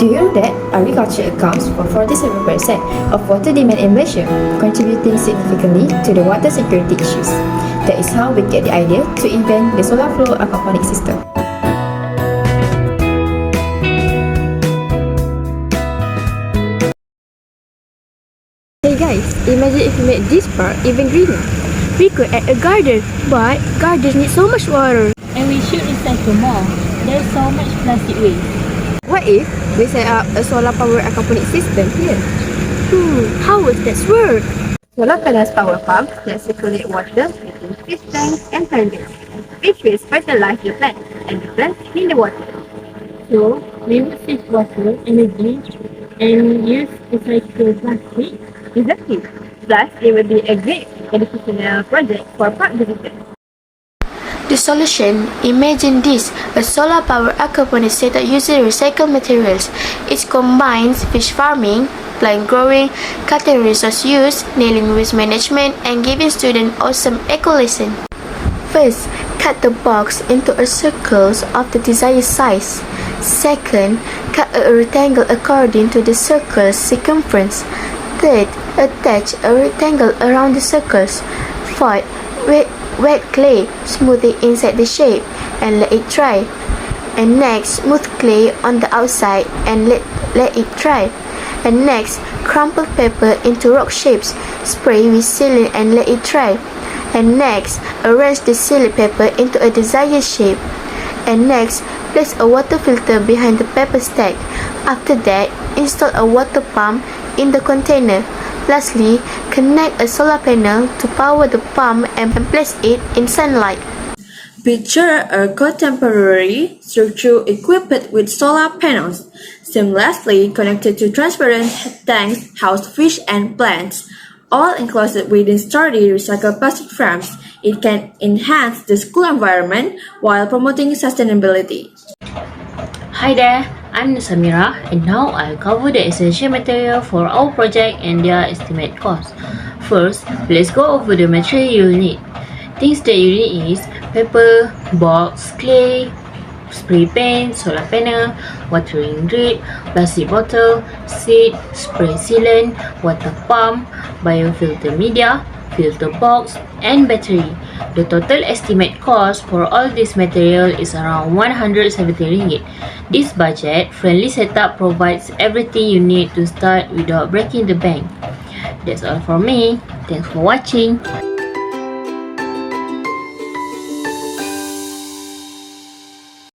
Do you know that agriculture accounts for 47% of water demand in Malaysia, contributing significantly to the water security issues? That is how we get the idea to invent the solar flow aquaponic system. Hey guys, imagine if we made this park even greener. We could add a garden, but gardens need so much water. And we should recycle more. There's so much plastic waste. What if we set up a solar powered aquaponic system here? How would that work? Solar panels power pumps that circulate water between fish tanks and tanks, which will fertilize the plants, and the plants need the water. So, we will save water, energy, and use recycled plastic. Exactly. Plus, it will be a great educational project for park visitors. The solution, imagine this, a solar-powered aquaponic setup using recycled materials. It combines fish farming, plant growing, cutting resource use, nailing waste management, and giving students awesome eco-lesson. First, cut the box into a circle of the desired size. Second, cut a rectangle according to the circle's circumference. Third, attach a rectangle around the circles. Fourth, wet clay, smooth it inside the shape and let it dry. And next, smooth clay on the outside and let it dry. And next, crumple paper into rock shapes, spray with sealant and let it dry. And next, arrange the sealed paper into a desired shape. And next, place a water filter behind the paper stack. After that, install a water pump in the container. Lastly, connect a solar panel to power the pump and place it in sunlight. Picture a contemporary structure equipped with solar panels, seamlessly connected to transparent tanks house fish and plants, all enclosed within sturdy recycled plastic frames. It can enhance the school environment while promoting sustainability. Hi there, I'm Samira, and now I'll cover the essential material for our project and their estimate cost. First, let's go over the material you'll need. Things that you need is paper, box, clay, spray paint, solar panel, watering grid, plastic bottle, seed, spray sealant, water pump, biofilter media, filter box, and battery. The total estimate cost for all this material is around 170 ringgit. This budget-friendly setup provides everything you need to start without breaking the bank. That's all from me. Thanks for watching.